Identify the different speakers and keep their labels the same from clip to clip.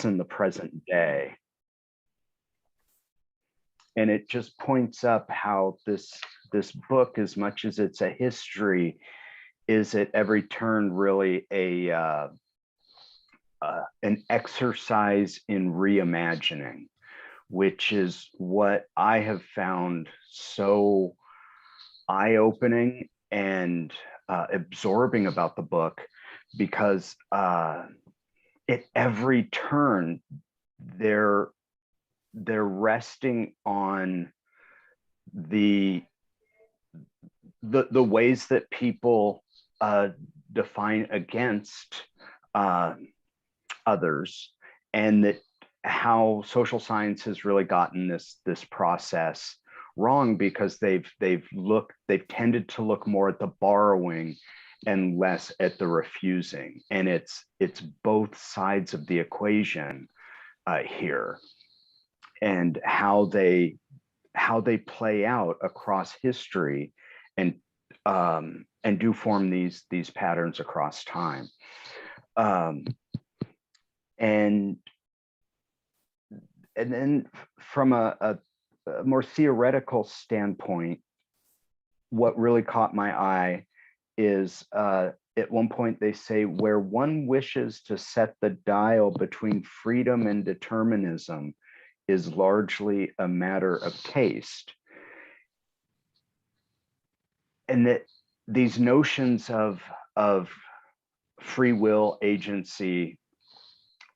Speaker 1: in the present day. And it just points up how this book, as much as it's a history, is at every turn really an exercise in reimagining, which is what I have found so eye-opening and absorbing about the book, because at every turn they're resting on the ways that people define against others, and that how social science has really gotten this process wrong, because they've tended to look more at the borrowing and less at the refusing, and it's both sides of the equation here, and how they play out across history, and do form these patterns across time. And then from a more theoretical standpoint, what really caught my eye is at one point they say, where one wishes to set the dial between freedom and determinism is largely a matter of taste. And that these notions of free will, agency,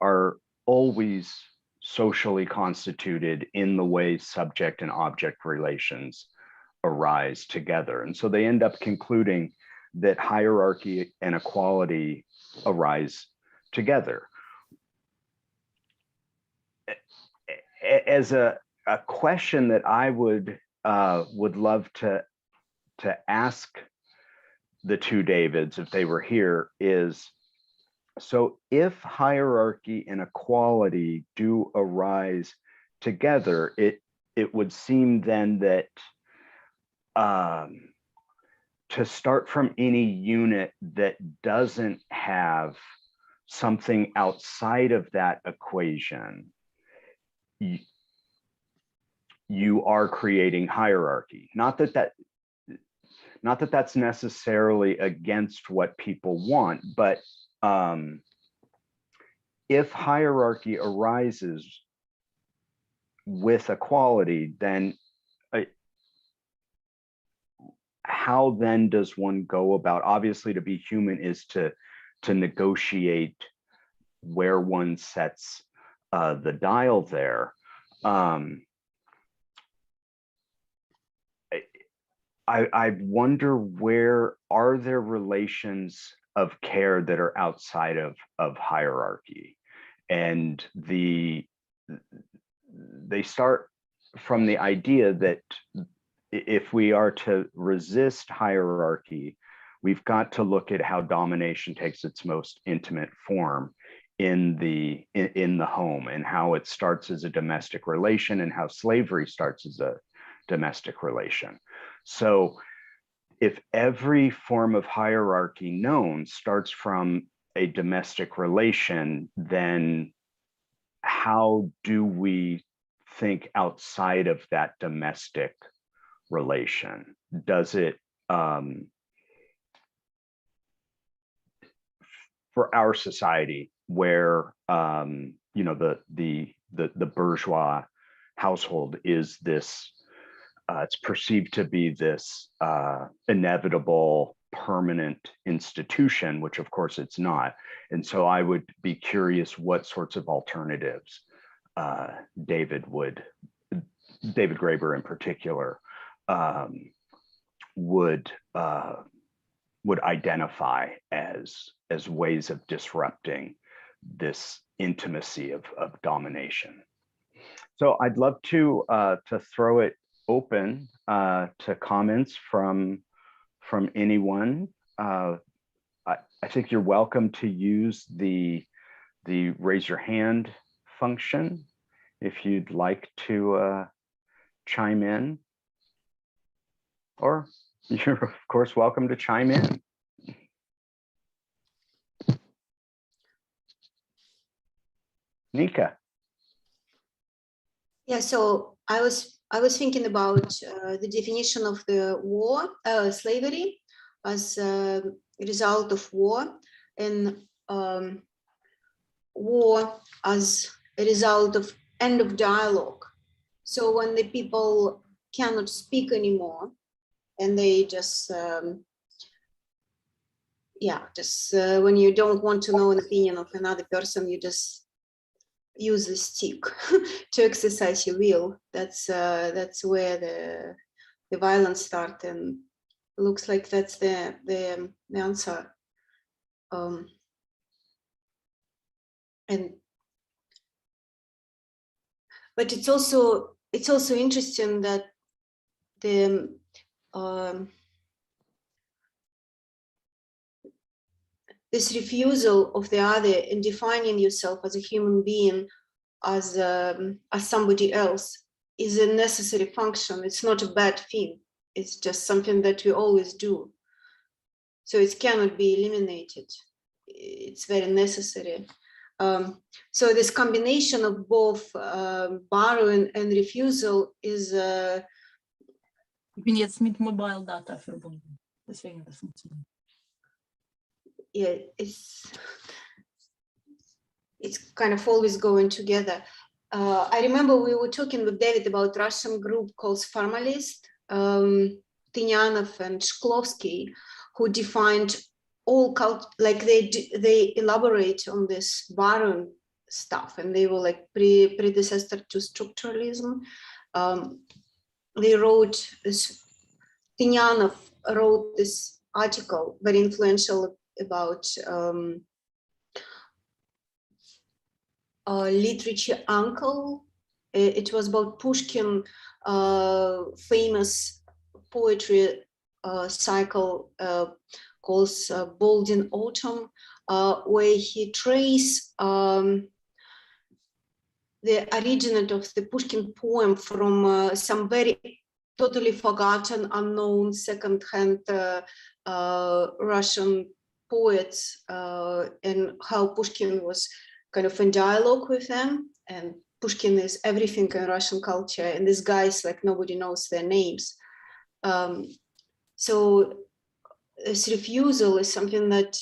Speaker 1: are always socially constituted in the way subject and object relations arise together. And so they end up concluding that hierarchy and equality arise together. As a question that I would love to ask the two Davids, if they were here, is, so if hierarchy and equality do arise together, it would seem then that to start from any unit that doesn't have something outside of that equation, you are creating hierarchy. Not that that's necessarily against what people want, but if hierarchy arises with equality, then how then does one go about? Obviously, to be human is to negotiate where one sets the dial there. I wonder, where are there relations of care that are outside of hierarchy? And they start from the idea that if we are to resist hierarchy, we've got to look at how domination takes its most intimate form in the home, and how it starts as a domestic relation, and how slavery starts as a domestic relation. So if every form of hierarchy known starts from a domestic relation, then how do we think outside of that domestic relation? Does it, for our society, where the bourgeois household is this, it's perceived to be this inevitable, permanent institution, which of course it's not. And so I would be curious what sorts of alternatives David Graeber in particular would identify as ways of disrupting this intimacy of domination. So I'd love to throw it open to comments from anyone. I think you're welcome to use the raise your hand function if you'd like to chime in, or you're of course welcome to chime in. Nika.
Speaker 2: Yeah, so I was thinking about the definition of the war, slavery, as a result of war, and war as a result of end of dialogue. So when the people cannot speak anymore, and they just when you don't want to know an opinion of another person, you just use the stick to exercise your will. That's where the violence starts, and looks like that's the answer. But it's also interesting that the this refusal of the other and defining yourself as a human being as somebody else is a necessary function. It's not a bad thing. It's just something that we always do. So it cannot be eliminated. It's very necessary. So this combination of both borrowing and refusal is
Speaker 3: Ich bin jetzt mit Mobile Data verbunden, deswegen das funktioniert.
Speaker 2: Yeah, it's kind of always going together. I remember we were talking with David about Russian group called Formalist, Tynyanov and Shklovsky, who defined all cult, like they elaborate on this borrowing stuff, and they were like predecessor to structuralism. They wrote this, Tynyanov wrote this article, very influential, about literature uncle. It was about Pushkin, famous poetry cycle called Bold in Autumn, where he traced the originator of the Pushkin poem from some very totally forgotten, unknown, second-hand Russian poets, and how Pushkin was kind of in dialogue with them. And Pushkin is everything in Russian culture, and these guys, like, nobody knows their names. So this refusal is something that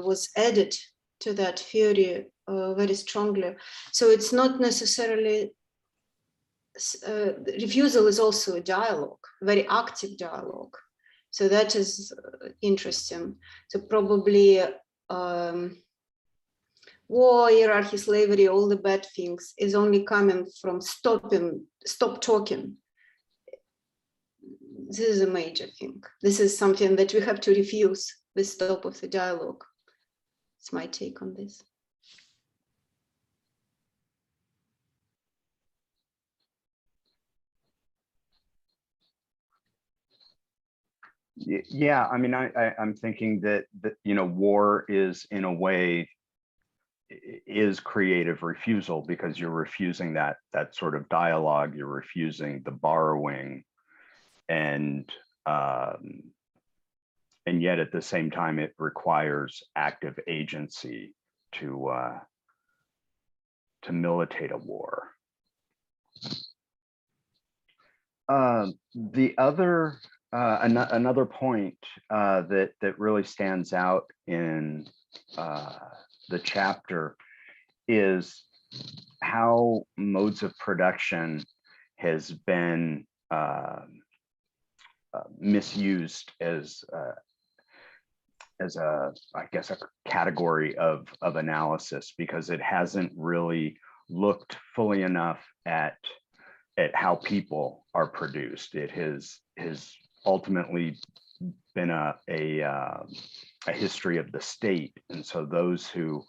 Speaker 2: was added to that theory very strongly. So it's not necessarily, refusal is also a dialogue, very active dialogue. So that is interesting. So probably war, hierarchy, slavery, all the bad things is only coming from stop talking. This is a major thing. This is something that we have to refuse, the stop of the dialogue. It's my take on this.
Speaker 1: Yeah, I mean, I'm thinking that war is, in a way, is creative refusal, because you're refusing that sort of dialogue, you're refusing the borrowing, and yet at the same time it requires active agency to militate a war. The other another point that really stands out in the chapter is how modes of production has been misused as a, I guess, a category of analysis, because it hasn't really looked fully enough at how people are produced. It has ultimately been a history of the state, and so those who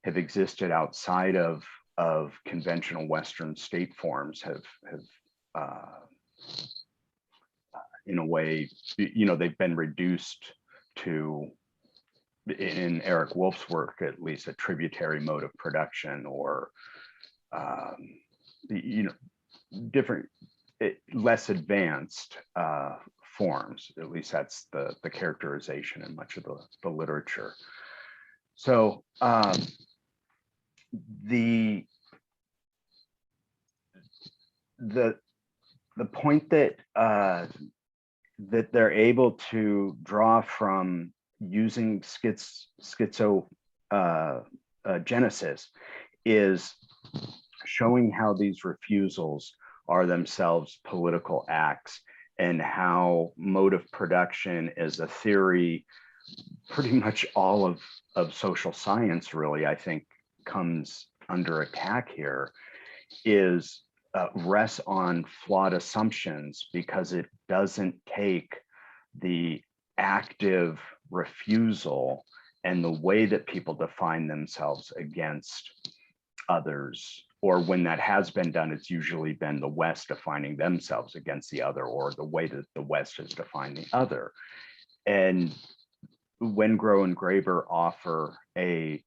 Speaker 1: have existed outside of conventional Western state forms have in a way, they've been reduced to, in Eric Wolf's work at least, a tributary mode of production, or different, less advanced forms. At least that's the characterization in much of the literature. So the the point that that they're able to draw from using schizogenesis is showing how these refusals are themselves political acts, and how mode of production is a theory. Pretty much all of social science, really, I think, comes under attack here, is rests on flawed assumptions, because it doesn't take the active refusal and the way that people define themselves against others, or when that has been done, it's usually been the West defining themselves against the other, or the way that the West has defined the other. And Wengrow and Graeber offer a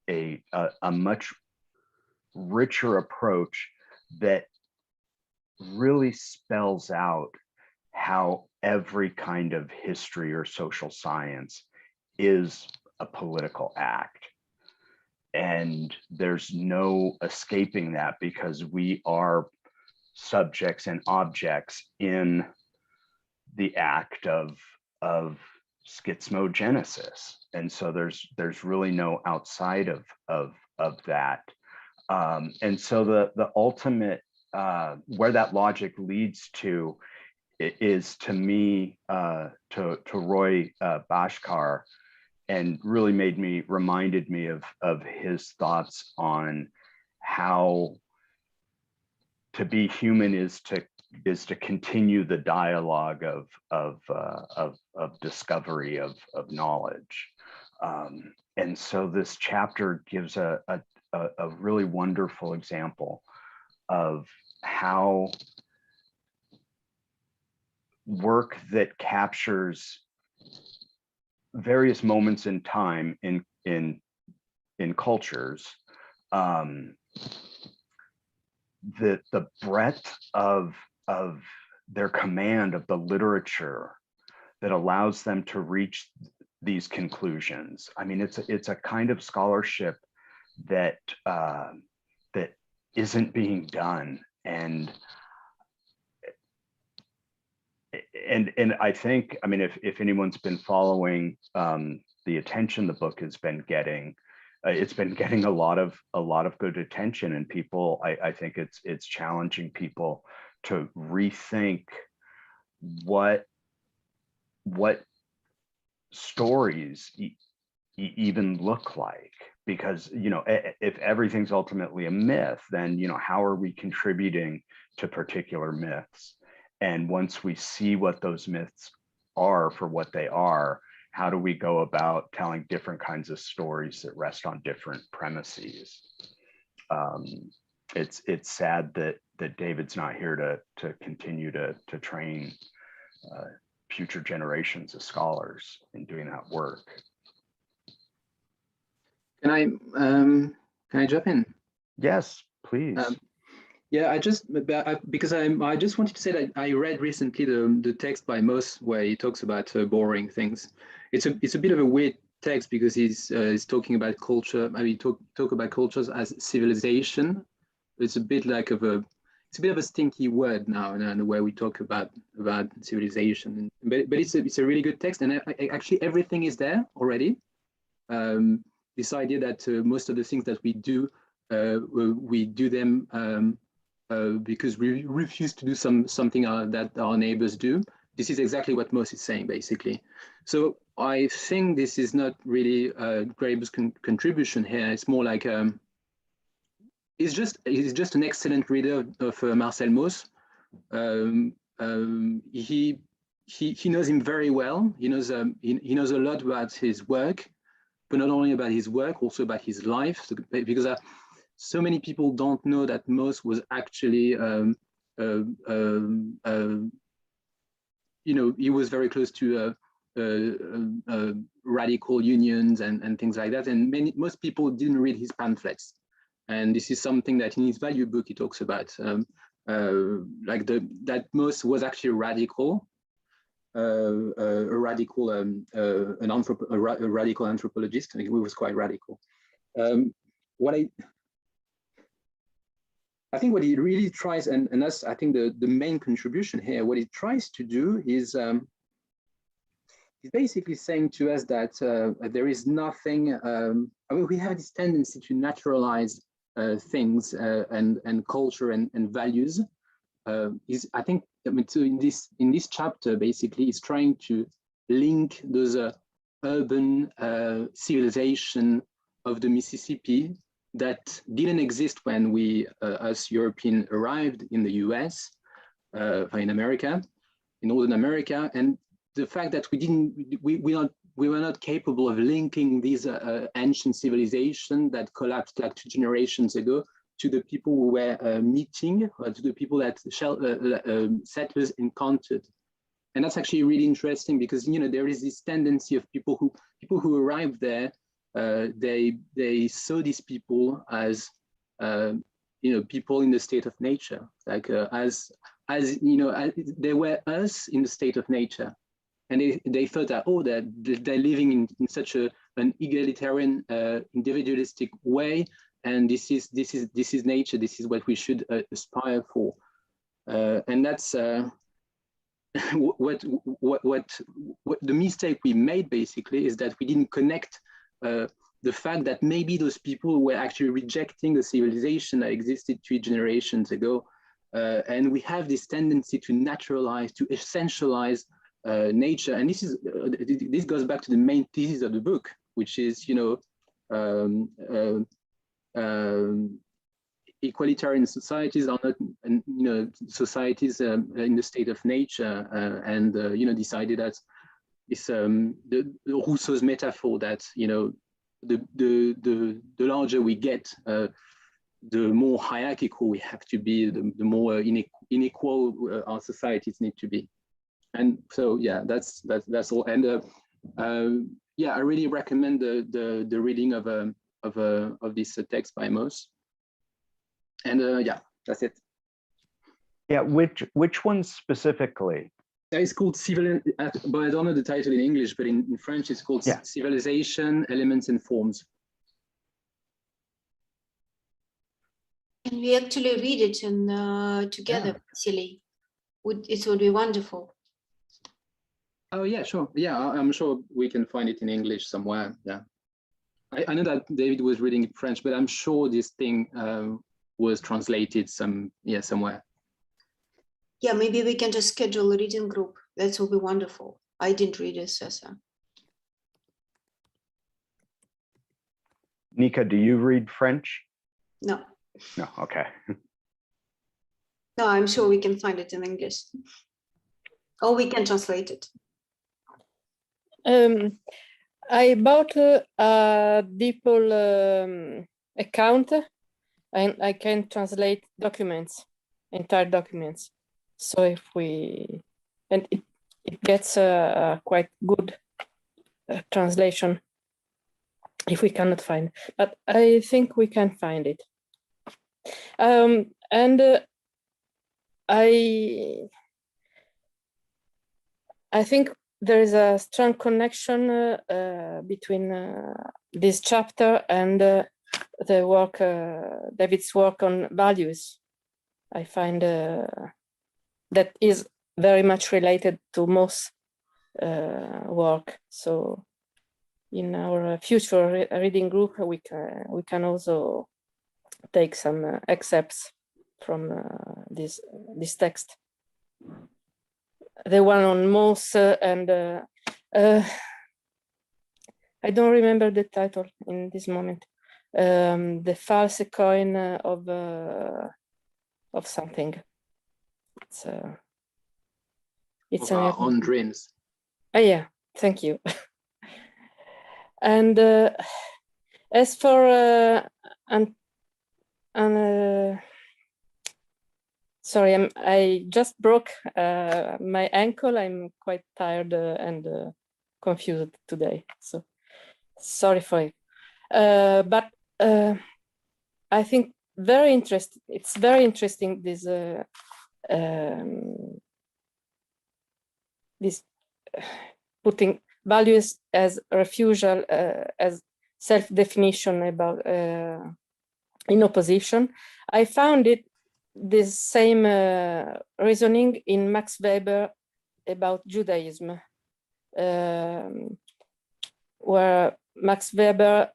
Speaker 1: much richer approach that really spells out how every kind of history or social science is a political act. And there's no escaping that, because we are subjects and objects in the act of schismogenesis. And so there's really no outside of that. And so the ultimate, where that logic leads to is, to me, to Roy Bhaskar, and really reminded me of his thoughts on how to be human is to continue the dialogue of discovery of knowledge. And so this chapter gives a really wonderful example of how work that captures various moments in time in cultures, the breadth of their command of the literature that allows them to reach these conclusions. I mean, it's a kind of scholarship that that isn't being done, and I think, I mean, if anyone's been following the attention the book has been getting, it's been getting a lot of good attention, and people, I think it's challenging people to rethink what stories even look like, because, you know, if everything's ultimately a myth, then, you know, how are we contributing to particular myths? And once we see what those myths are for what they are, how do we go about telling different kinds of stories that rest on different premises? It's sad that David's not here to continue to train future generations of scholars in doing that work.
Speaker 4: Can I jump in?
Speaker 1: Yes, please.
Speaker 4: Yeah, I just wanted to say that I read recently the text by Mauss where he talks about boring things. It's a bit of a weird text, because he's talking about culture. I mean, talk about cultures as civilization. It's a bit of a stinky word now, and the way we talk about civilization. But it's a really good text, and actually everything is there already. This idea that most of the things that we do them because we refuse to do something that our neighbors do. This is exactly what Mauss is saying, basically. So I think this is not really Graeber's contribution here. It's more like he's just an excellent reader of Marcel Mauss. He knows him very well. He knows a lot about his work, but not only about his work, also about his life. Because so many people don't know that Mauss was actually, he was very close to radical unions and things like that. And most people didn't read his pamphlets. And this is something that in his value book he talks about, that Mauss was actually radical. A radical anthropologist. He was quite radical. What I think what he really tries, and that's I think the main contribution here, what he tries to do is he's basically saying to us that there is nothing, I mean, we have this tendency to naturalize things and culture and values. I think, I mean, so in this chapter, basically, he's trying to link those urban civilization of the Mississippi that didn't exist when we, us European, arrived in the US, in America, in Northern America, and the fact that we were not capable of linking these ancient civilization that collapsed like 2 generations ago to the people who were meeting, or to the people that settlers encountered. And that's actually really interesting because, you know, there is this tendency of people who arrived there, they saw these people as, you know, people in the state of nature, like as you know, they were us in the state of nature. And they thought that, oh, they're living in such an egalitarian, individualistic way, and this is nature. This is what we should aspire for, and that's what the mistake we made basically is that we didn't connect the fact that maybe those people were actually rejecting the civilization that existed 3 generations ago, and we have this tendency to naturalize, to essentialize nature. And this goes back to the main thesis of the book, which is, you know, equalitarian societies are not, you know, societies in the state of nature, and you know, decided that it's the Rousseau's metaphor that, you know, the larger we get, the more hierarchical we have to be, the more unequal our societies need to be. And so, yeah, that's all. And yeah, I really recommend the reading of this text by Mauss. And yeah, that's it.
Speaker 1: Yeah, which one specifically?
Speaker 4: It's called Civil, but I don't know the title in English, but in French it's called Civilization, Elements and Forms.
Speaker 2: Can we actually read it and together, Silly? It would be wonderful.
Speaker 4: Oh yeah, sure. Yeah, I'm sure we can find it in English somewhere. Yeah, I know that David was reading in French, but I'm sure this thing was translated somewhere.
Speaker 2: Yeah, maybe we can just schedule a reading group. That would be wonderful. I didn't read it, so.
Speaker 1: Nika, do you read French?
Speaker 2: No.
Speaker 1: No, okay.
Speaker 2: No, I'm sure we can find it in English. Or we can translate it.
Speaker 5: I bought a DeepL account, and I can translate documents, entire documents. So if we, and it gets a quite good translation if we cannot find, but I think we can find it. And I think there is a strong connection between this chapter and the work, David's work on values. I find that is very much related to Mauss' work. So in our future reading group, we can also take some excerpts from this text. The one on Mauss and I don't remember the title in this moment. The false coin of something. It's
Speaker 4: our own dreams.
Speaker 5: Oh yeah, thank you. And as for sorry, I just broke my ankle. I'm quite tired and confused today, so sorry for it. But I think very interesting. It's very interesting this this putting values as refusal, as self-definition about in opposition. I found it this same reasoning in Max Weber about Judaism, where Max Weber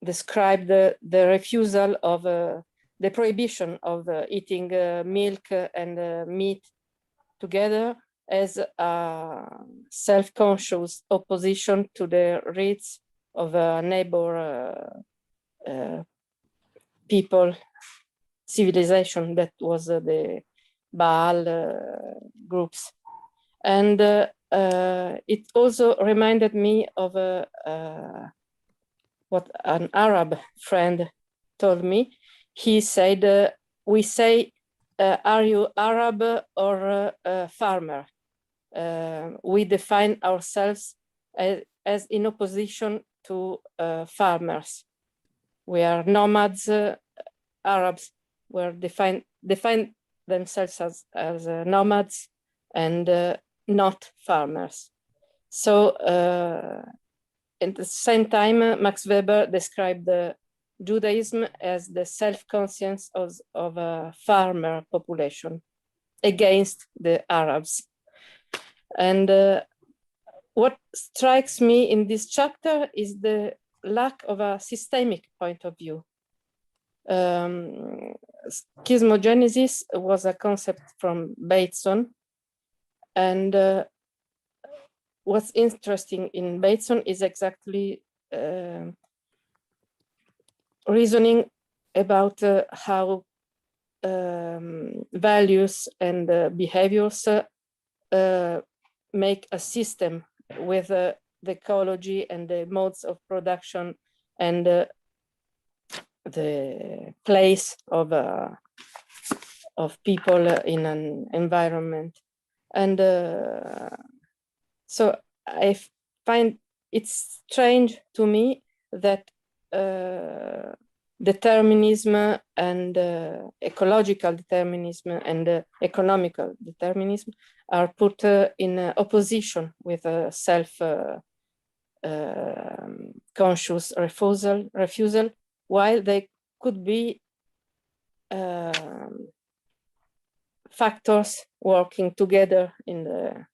Speaker 5: described the refusal of the prohibition of eating milk and meat together as a self-conscious opposition to the rights of a neighbor people civilization that was the Baal groups. And it also reminded me of what an Arab friend told me. He said, we say, are you Arab or farmer? We define ourselves as in opposition to farmers. We are nomads. Arabs were defined themselves as nomads and not farmers. So at the same time, Max Weber described Judaism as the self-conscience of a farmer population against the Arabs. And what strikes me in this chapter is the lack of a systemic point of view. Schismogenesis was a concept from Bateson, and what's interesting in Bateson is exactly reasoning about how values and behaviors make a system with the ecology and the modes of production and the place of people in an environment. And so I find it strange to me that determinism and ecological determinism and economical determinism are put in opposition with a self-conscious refusal, while they could be factors working together in the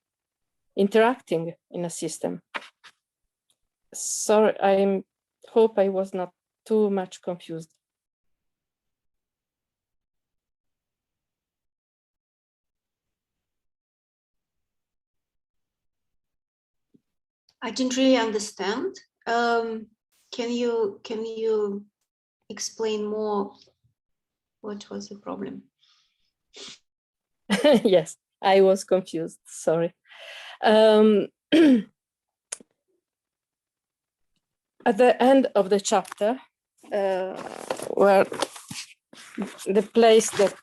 Speaker 5: interacting in a system. Sorry, I hope I was not too much confused.
Speaker 2: I didn't really understand. Can you explain more? What was the problem?
Speaker 5: Yes, I was confused. Sorry. At the end of the chapter, where the place that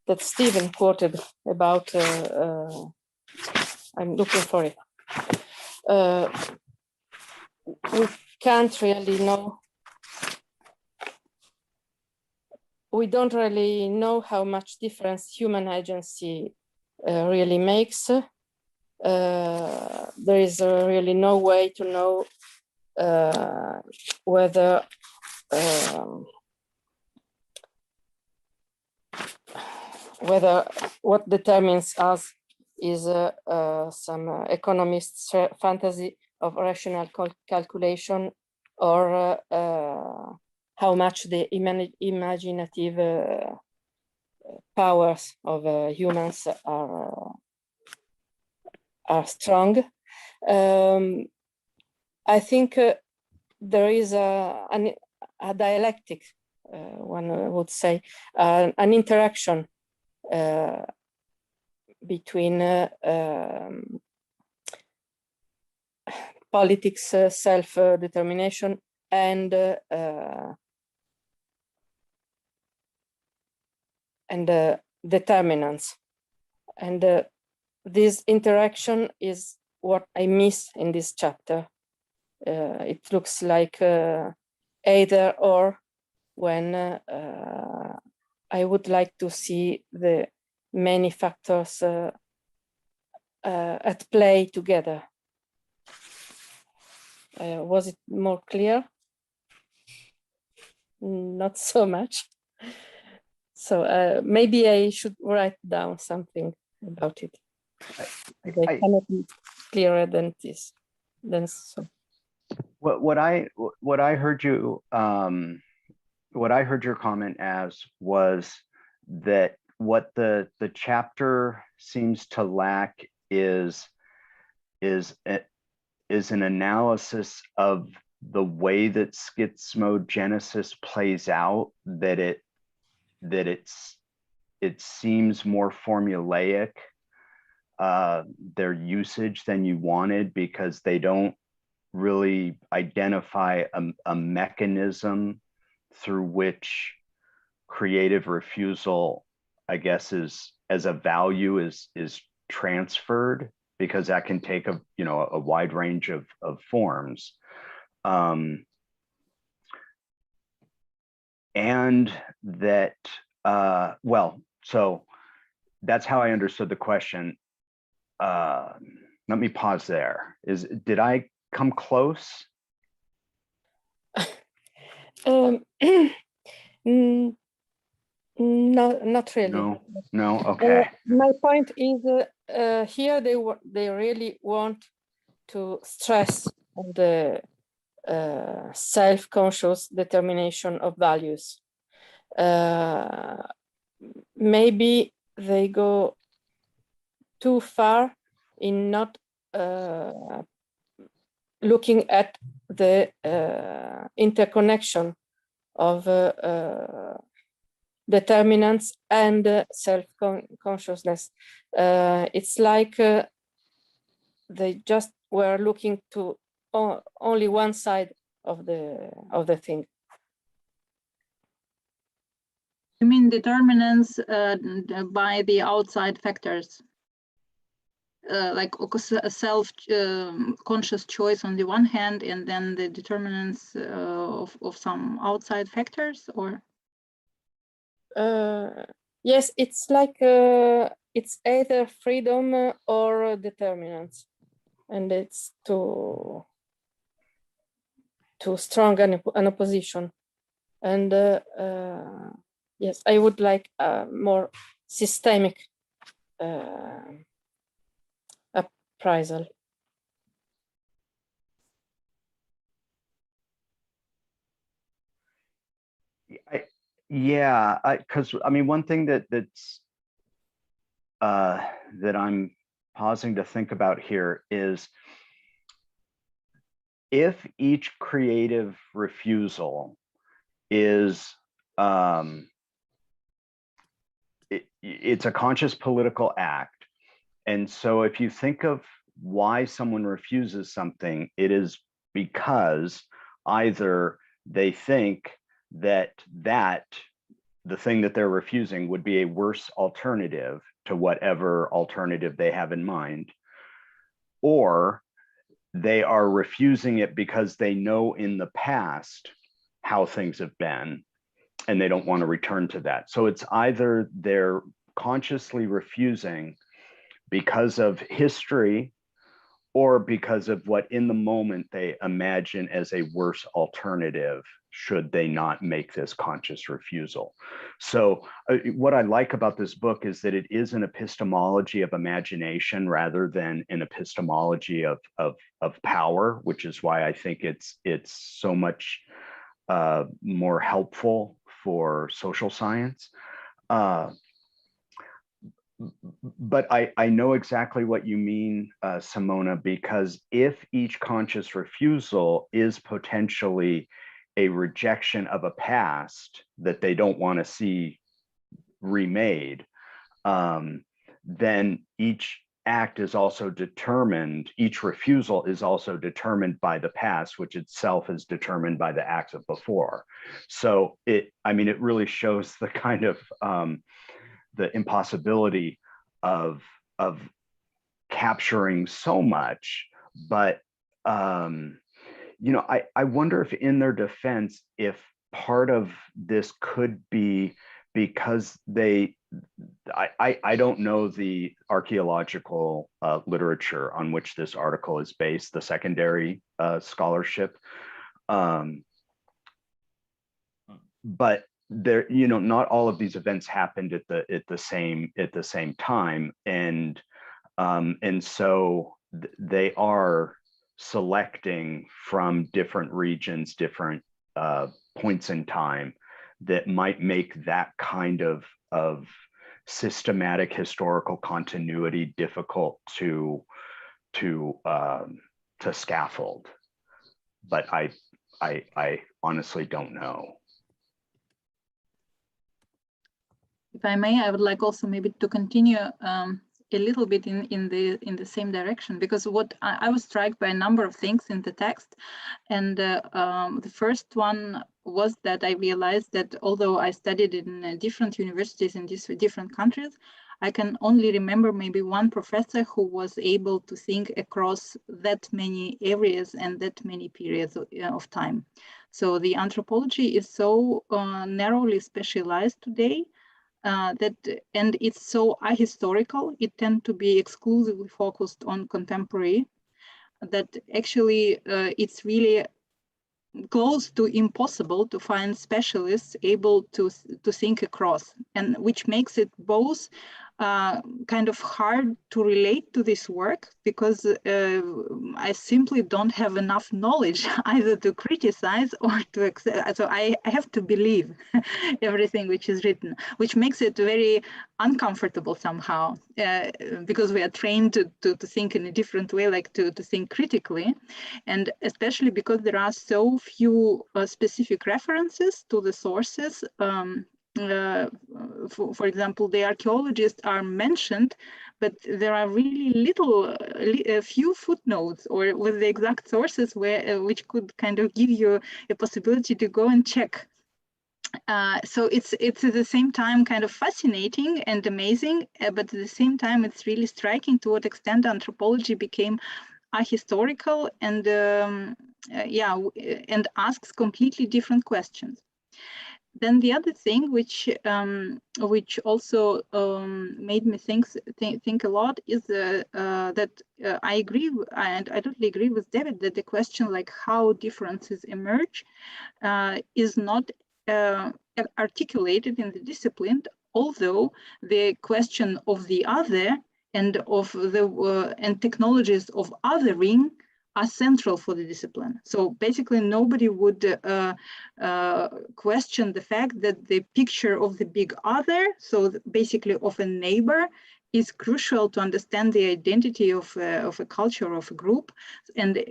Speaker 5: that Steven quoted about, I'm looking for it. We can't really know. We don't really know how much difference human agency really makes. There is really no way to know whether what determines us is some economist's fantasy of rational calculation, or how much the imaginative powers of humans are strong. I think there is a dialectic, one would say, an interaction between politics, self-determination, and determinants. And this interaction is what I miss in this chapter. It looks like either or, when I would like to see the many factors at play together. Was it more clear not so much. So maybe I should write down something about it. I cannot be clearer than this. Than so.
Speaker 1: What I heard you what I heard your comment as was that what the chapter seems to lack is an analysis of the way that schismogenesis plays out, that it seems more formulaic, their usage, than you wanted, because they don't really identify a mechanism through which creative refusal, I guess, is as a value is transferred, because that can take a wide range of forms. And that, well, so that's how I understood the question. Let me pause there. Did I come close?
Speaker 5: No, not really.
Speaker 1: No. Okay.
Speaker 5: My point is here they really want to stress on the self-conscious determination of values. Maybe they go too far in not looking at the interconnection of determinants and self-consciousness. It's like they just were looking to only one side of the thing.
Speaker 3: You mean determinants by the outside factors? Like a self-conscious choice on the one hand, and then the determinants of some outside factors, or?
Speaker 5: Yes, it's like it's either freedom or determinants, and it's too strong an opposition. And yes, I would like a more systemic appraisal.
Speaker 1: Yeah, because I mean, one thing that I'm pausing to think about here is, if each creative refusal is it's a conscious political act, and so if you think of why someone refuses something, it is because either they think that the thing that they're refusing would be a worse alternative to whatever alternative they have in mind, or they are refusing it because they know in the past how things have been and they don't want to return to that. So it's either they're consciously refusing because of history, or because of what in the moment they imagine as a worse alternative should they not make this conscious refusal. So what I like about this book is that it is an epistemology of imagination rather than an epistemology of power, which is why I think it's so much more helpful for social science. But I know exactly what you mean, Simona, because if each conscious refusal is potentially a rejection of a past that they don't want to see remade, then each act is also determined, each refusal is also determined by the past, which itself is determined by the acts of before. So it really shows the kind of the impossibility of capturing so much. But I wonder if, in their defense, if part of this could be because I don't know the archaeological literature on which this article is based, the secondary scholarship. but there, you know, not all of these events happened at the same time, and so they are selecting from different regions, different points in time that might make that kind of systematic historical continuity difficult to scaffold. But I honestly don't know.
Speaker 3: If I may, I would like also maybe to continue a little bit in the same direction, because what I was struck by a number of things in the text, and the first one was that I realized that although I studied in different universities in different countries, I can only remember maybe one professor who was able to think across that many areas and that many periods of time. So the anthropology is so narrowly specialized today, and it's so ahistorical, it tends to be exclusively focused on contemporary, that actually it's really close to impossible to find specialists able to think across, and which makes it both kind of hard to relate to this work, because I simply don't have enough knowledge either to criticize or to accept. So I have to believe everything which is written, which makes it very uncomfortable somehow, because we are trained to think in a different way, like to think critically, and especially because there are so few specific references to the sources. For example, the archaeologists are mentioned, but there are really a few footnotes or with the exact sources which could kind of give you a possibility to go and check. So it's at the same time kind of fascinating and amazing, but at the same time it's really striking to what extent anthropology became ahistorical and and asks completely different questions. Then the other thing which also made me think a lot is that I agree, and I totally agree with David, that the question like how differences emerge is not articulated in the discipline, although the question of the other and of the and technologies of othering are central for the discipline. So basically nobody would question the fact that the picture of the big other, so basically of a neighbor, is crucial to understand the identity of a culture, of a group. And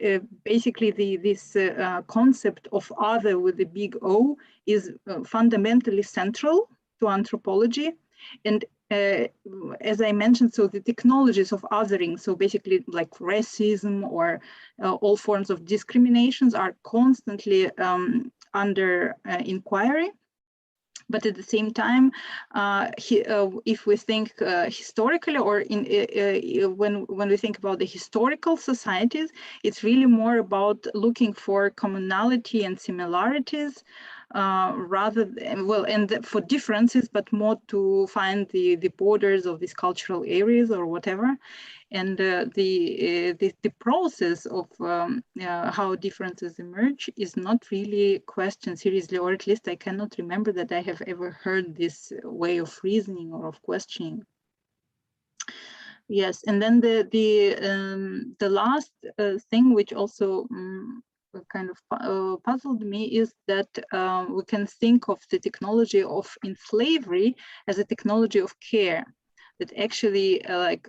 Speaker 3: basically this concept of other with the big O is fundamentally central to anthropology. And as I mentioned, so the technologies of othering, so basically like racism or all forms of discriminations are constantly under inquiry. But at the same time, if we think historically, or when we think about the historical societies, it's really more about looking for commonality and similarities, rather than, well, and for differences, but more to find the borders of these cultural areas or whatever. And the process of how differences emerge is not really questioned seriously, or at least I cannot remember that I have ever heard this way of reasoning or of questioning. Yes, and then the last thing which also kind of puzzled me is that we can think of the technology of in slavery as a technology of care. That actually, the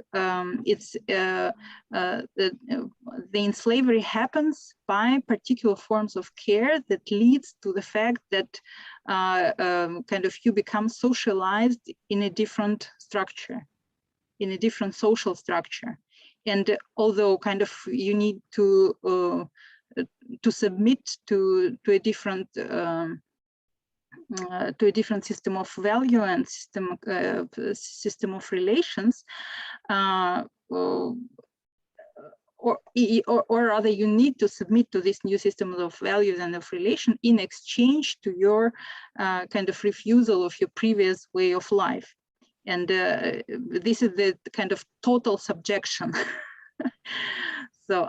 Speaker 3: enslavery happens by particular forms of care that leads to the fact that kind of you become socialized in a different structure, in a different social structure. And although kind of you need to submit to a different system of value and system of relations, or rather you need to submit to this new system of values and of relation in exchange to your kind of refusal of your previous way of life. And this is the kind of total subjection. So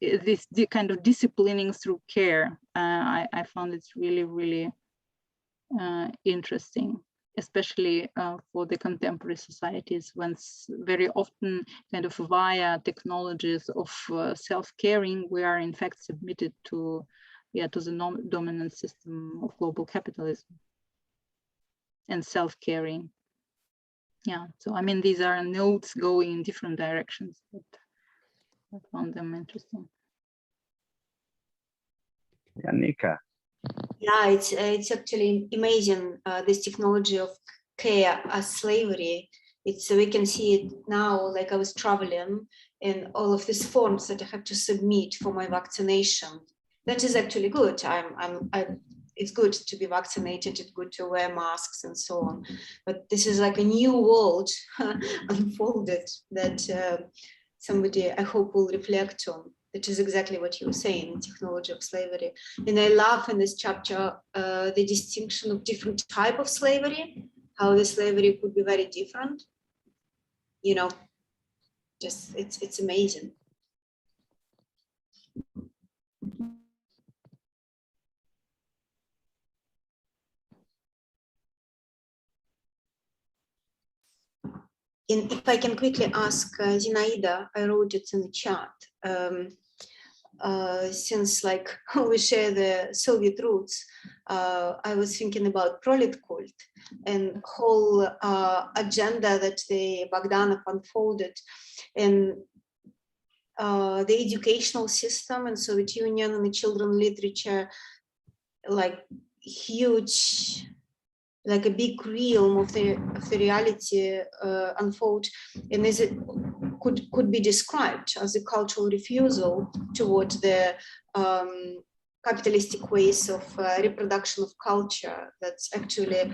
Speaker 3: this kind of disciplining through care. I found it really interesting, especially for the contemporary societies, when very often kind of via technologies of self-caring, we are in fact submitted to the dominant system of global capitalism and self-caring. Yeah, so I mean, these are notes going in different directions, but I found them interesting.
Speaker 1: Nika.
Speaker 2: Yeah, it's actually amazing, this technology of care as slavery. We can see it now, like I was traveling and all of these forms that I have to submit for my vaccination. That is actually good. It's good to be vaccinated, it's good to wear masks and so on. But this is like a new world unfolded that somebody, I hope, will reflect on. That is exactly what you were saying, technology of slavery. And I love in this chapter the distinction of different type of slavery, how the slavery could be very different. You know, just it's amazing. And if I can quickly ask Zinaida, I wrote it in the chat. Since like we share the Soviet roots, I was thinking about prolet cult and whole agenda that the Bogdanov unfolded, and the educational system in Soviet Union and the children literature, like huge, like a big realm of the reality unfold, and is it could be described as a cultural refusal towards the capitalistic ways of reproduction of culture. That's actually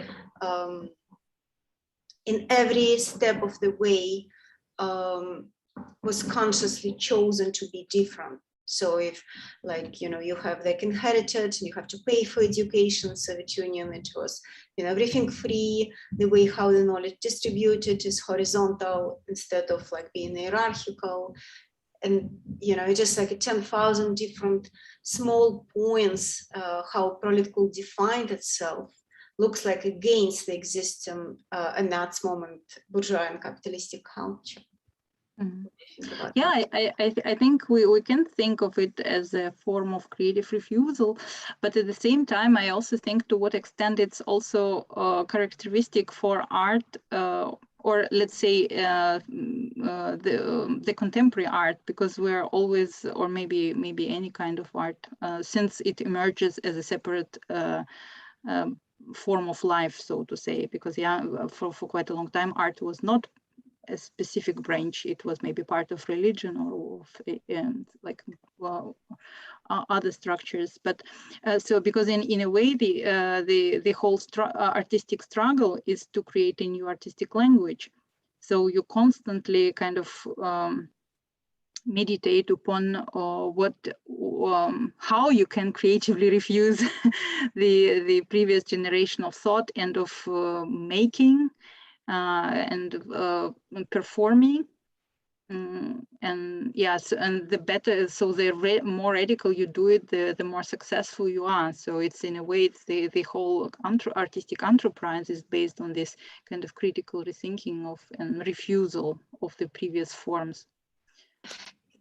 Speaker 2: in every step of the way was consciously chosen to be different. So if, like, you know, you have like inherited and you have to pay for education, Soviet Union, it was, you know, everything free. The way how the knowledge distributed is horizontal instead of like being hierarchical. And, you know, just like 10,000 different small points, how proletariat defined itself looks like against the existing, in that moment, bourgeois and capitalistic culture.
Speaker 3: Mm. Yeah, I think we can think of it as a form of creative refusal, but at the same time, I also think to what extent it's also characteristic for art, or let's say the contemporary art, because we're always, or maybe any kind of art, since it emerges as a separate form of life, so to say, because yeah, for quite a long time, art was not a specific branch. It was maybe part of religion or like other structures. But so because in a way the whole artistic struggle is to create a new artistic language. So you constantly kind of meditate upon how you can creatively refuse the previous generation of thought and of making. And performing, and yes, and the better, so the more radical you do it, the more successful you are. So it's in a way, it's the whole artistic enterprise is based on this kind of critical rethinking of and refusal of the previous forms.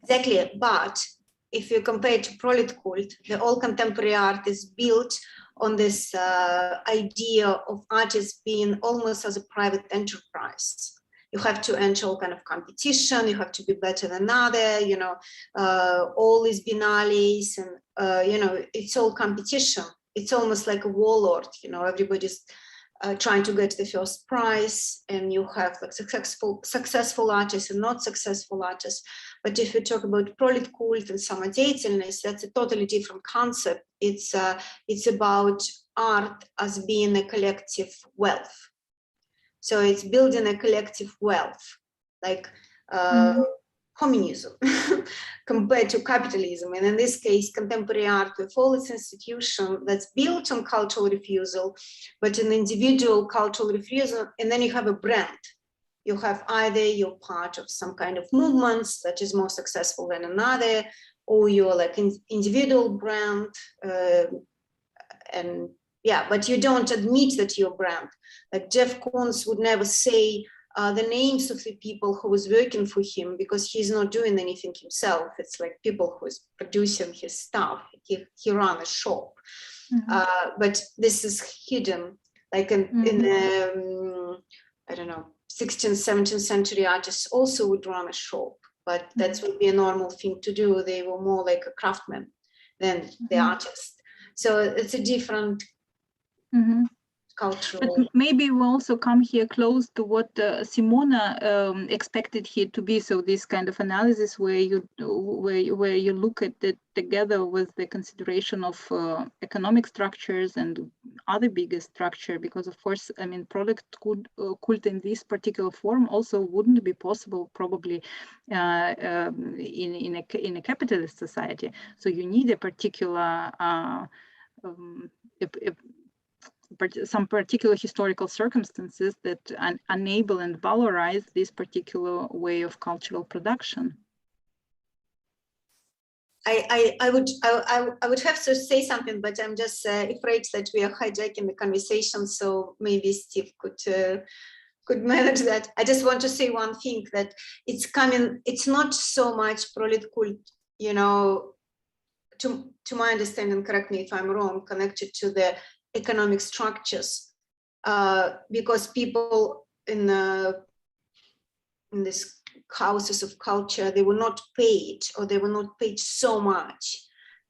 Speaker 2: Exactly, but if you compare to prolet cult, the all contemporary art is built on this idea of artists being almost as a private enterprise. You have to enter all kind of competition, you have to be better than other, you know, all these biennales, and you know, it's all competition. It's almost like a warlord, you know, everybody's trying to get the first prize, and you have like successful artists and not successful artists. But if you talk about prolet cult and самодеятельность, that's a totally different concept. It's about art as being a collective wealth. So it's building a collective wealth, like communism compared to capitalism. And in this case, contemporary art with all its institution that's built on cultural refusal, but an individual cultural refusal, and then you have a brand. You have either you're part of some kind of movements that is more successful than another, or your like individual brand, and yeah, but you don't admit that you're a brand. Like Jeff Koons would never say the names of the people who was working for him because he's not doing anything himself. It's like people who is producing his stuff. He ran a shop, but this is hidden. Like in I don't know, 16th, 17th century artists also would run a shop, but that would be a normal thing to do. They were more like a craftsman than the artist. So it's a different cultural.
Speaker 3: But maybe we also come here close to what Simona expected here to be. So this kind of analysis where you look at it together with the consideration of economic structures and other bigger structure, because of course, I mean, product cult in this particular form also wouldn't be possible probably in a capitalist society. So you need a particular some particular historical circumstances that enable and valorize this particular way of cultural production.
Speaker 2: I would have to say something, but I'm just afraid that we are hijacking the conversation. So maybe Steve could manage that. I just want to say one thing, that it's coming. It's not so much prolet cult, you know, to my understanding. Correct me if I'm wrong. Connected to the economic structures, because people in these houses of culture, they were not paid, or they were not paid so much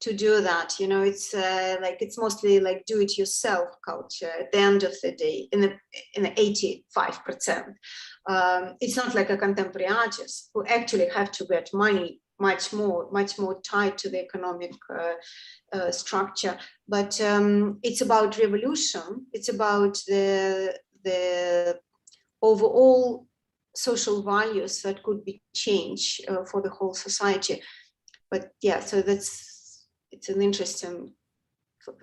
Speaker 2: to do that. You know, it's like it's mostly like do-it-yourself culture at the end of the day, in the 85%. It's not like a contemporary artist who actually have to get money much more tied to the economic structure. But it's about revolution. It's about the overall social values that could be changed for the whole society. But yeah, so it's an interesting,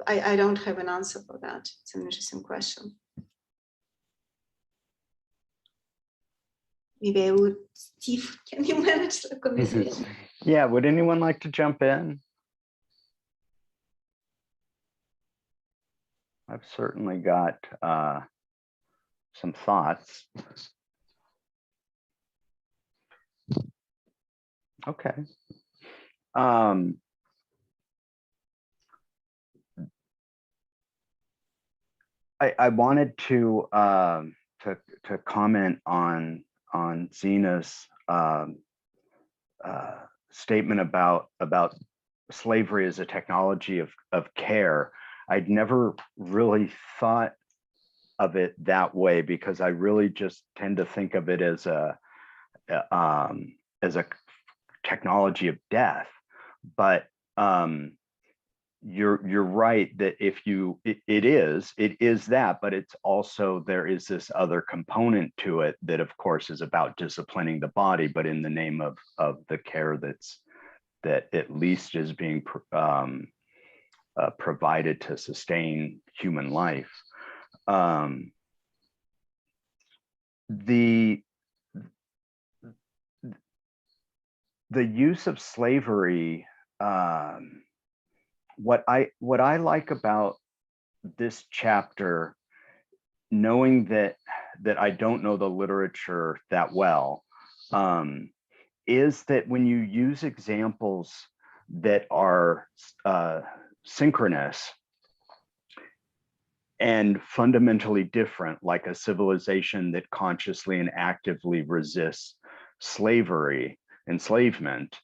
Speaker 2: I don't have an answer for that. It's an interesting question. Maybe I would, Steve, can you manage the conversation?
Speaker 1: Yeah, would anyone like to jump in? I've certainly got some thoughts. Okay. I wanted to comment on Zina's statement about slavery as a technology of care. I'd never really thought of it that way, because I really just tend to think of it as a technology of death. But you're right that if you it is that, but it's also, there is this other component to it that of course is about disciplining the body, but in the name of the care that at least is being provided to sustain human life. The use of slavery, what I like about this chapter, knowing that I don't know the literature that well, is that when you use examples that are synchronous and fundamentally different, like a civilization that consciously and actively resists slavery, enslavement,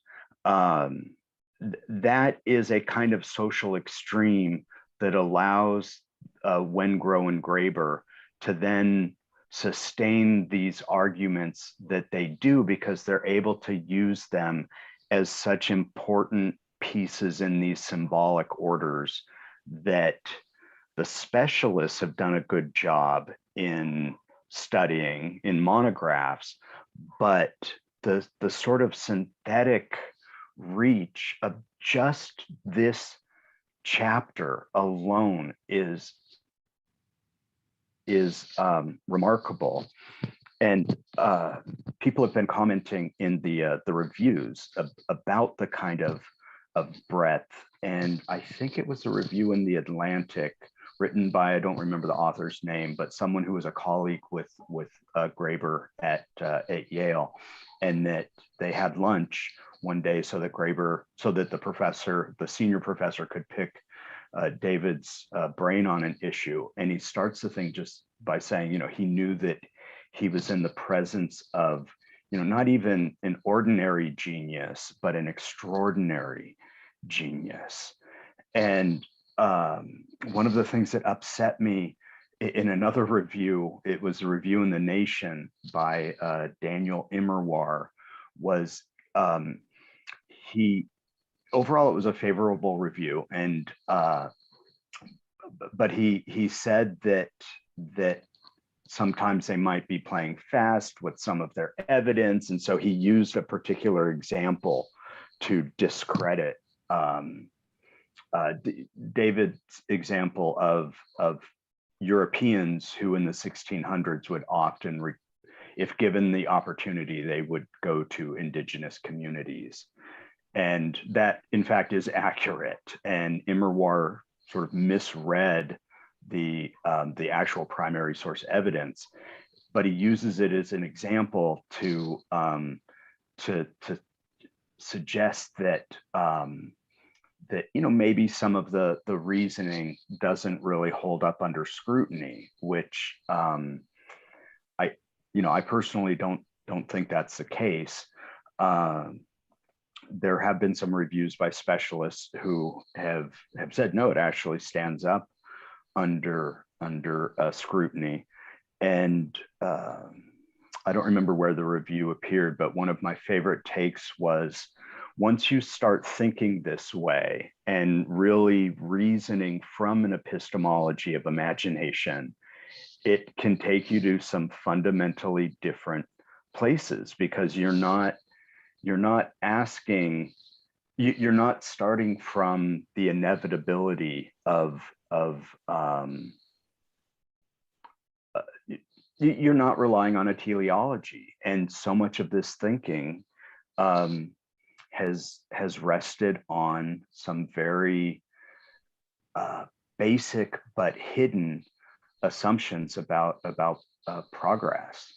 Speaker 1: that is a kind of social extreme that allows Wengrow and Graeber to then sustain these arguments that they do, because they're able to use them as such important pieces in these symbolic orders that the specialists have done a good job in studying in monographs, but the sort of synthetic reach of just this chapter alone is remarkable. And people have been commenting in the reviews about the kind of breadth. And I think it was a review in the Atlantic written by, I don't remember the author's name, but someone who was a colleague with Graeber at Yale, and that they had lunch one day so that the senior professor could pick David's brain on an issue. And he starts the thing just by saying, he knew that he was in the presence of, not even an ordinary genius, but an extraordinary genius. And one of the things that upset me in another review, it was a review in The Nation by Daniel Immerwahr, was overall it was a favorable review, and but he said that sometimes they might be playing fast with some of their evidence, and so he used a particular example to discredit David's example of Europeans who in the 1600s would often, if given the opportunity, they would go to indigenous communities. And that, in fact, is accurate. And Immerwahr sort of misread the actual primary source evidence, but he uses it as an example to suggest that that maybe some of the reasoning doesn't really hold up under scrutiny, which I personally don't think that's the case. There have been some reviews by specialists who have said no, it actually stands up under scrutiny. And I don't remember where the review appeared, but one of my favorite takes was, once you start thinking this way and really reasoning from an epistemology of imagination, it can take you to some fundamentally different places, because you're not starting from the inevitability of you're not relying on a teleology. And so much of this thinking has rested on some very basic but hidden assumptions about progress.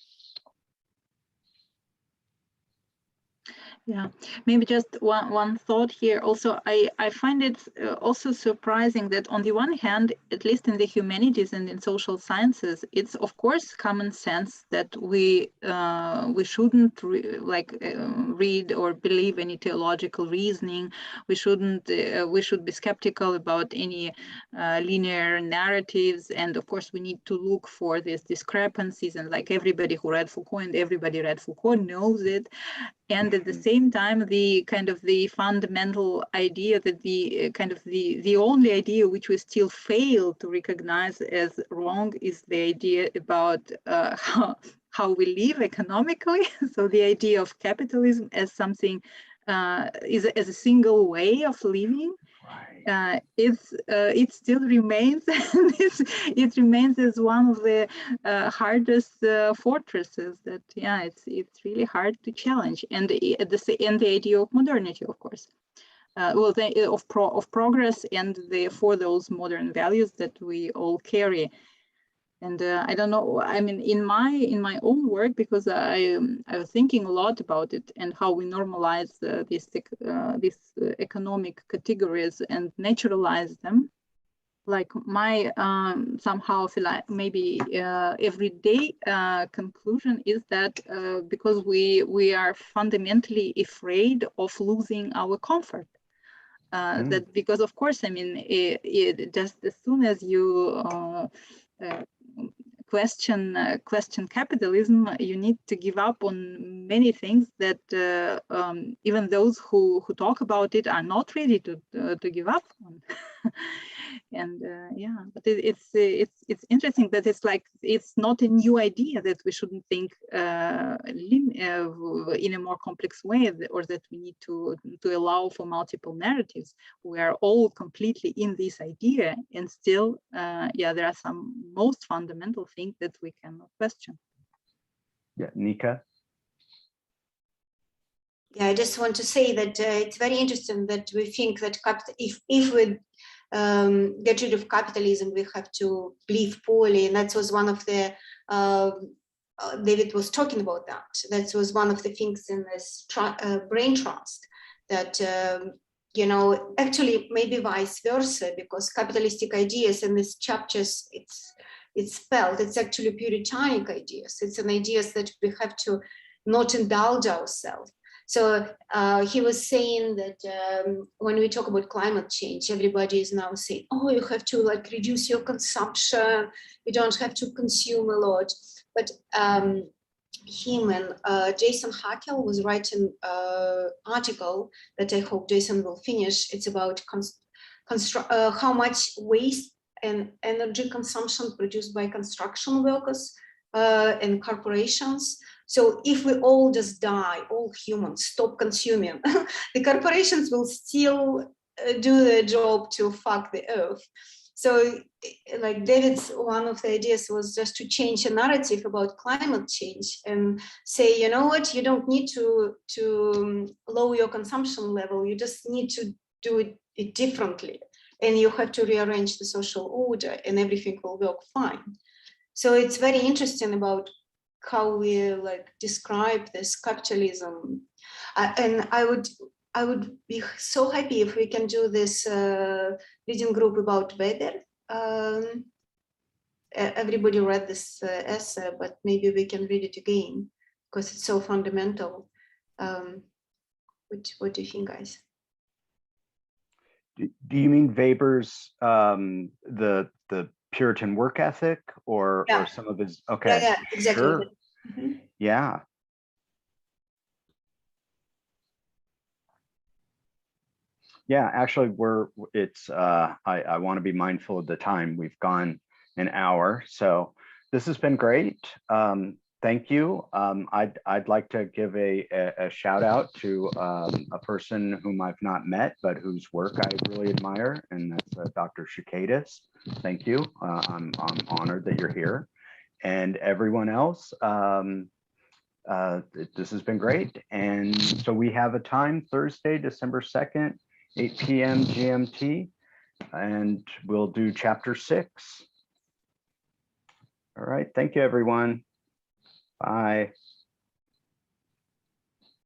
Speaker 3: Yeah, maybe just one thought here. Also, I find it also surprising that on the one hand, at least in the humanities and in social sciences, it's of course common sense that we shouldn't read or believe any theological reasoning. We shouldn't. We should be skeptical about any linear narratives, and of course we need to look for these discrepancies. And like everybody who read Foucault, and everybody read Foucault knows it. And at the same time, the kind of the fundamental idea that the only idea which we still fail to recognize as wrong is the idea about how we live economically. So the idea of capitalism as something as a single way of living. It still remains, it remains as one of the hardest fortresses that, it's really hard to challenge. And the idea of modernity, of course, of progress, and for those modern values that we all carry. And I don't know, I mean, in my own work, because I was thinking a lot about it and how we normalize these economic categories and naturalize them. Like my somehow maybe everyday conclusion is that because we are fundamentally afraid of losing our comfort. That because of course, I mean, it just as soon as you question capitalism, you need to give up on many things that even those who talk about it are not ready to give up on. And but it's interesting that it's not a new idea that we shouldn't think in a more complex way, or that we need to allow for multiple narratives. We are all completely in this idea, and still there are some most fundamental things that we cannot question.
Speaker 1: Nika?
Speaker 2: Yeah, I just want to say that it's very interesting that we think that if we get rid of capitalism, we have to live poorly, and that was one of the David was talking about that. That was one of the things in this brain trust that you know, actually maybe vice versa, because capitalistic ideas in these chapters, it's felt it's actually puritanic ideas. It's an ideas that we have to not indulge ourselves. So he was saying that when we talk about climate change, everybody is now saying, oh, you have to like reduce your consumption. You don't have to consume a lot. But him and Jason Hackel was writing an article that I hope Jason will finish. It's about how much waste and energy consumption produced by construction workers and corporations. So if we all just die, all humans stop consuming, the corporations will still do their job to fuck the earth. So like David's, one of the ideas was just to change the narrative about climate change and say, you know what, you don't need to lower your consumption level. You just need to do it differently. And you have to rearrange the social order and everything will work fine. So it's very interesting about how we like describe this capitalism. And I would be so happy if we can do this reading group about Weber. Everybody read this essay, but maybe we can read it again because it's so fundamental. What do you think, guys?
Speaker 1: Do you mean Weber's the Puritan work ethic, or some of his? Okay,
Speaker 2: yeah, exactly.
Speaker 1: Sure.
Speaker 2: Mm-hmm.
Speaker 1: Yeah. Yeah, actually, I want to be mindful of the time. We've gone an hour, so this has been great. Thank you. I'd like to give a shout out to a person whom I've not met, but whose work I really admire, and that's Dr. Shikadis. Thank you. I'm honored that you're here, and everyone else. This has been great, and so we have a time, Thursday, December 2nd, 8 p.m. GMT, and we'll do chapter 6. All right, thank you, everyone. Bye.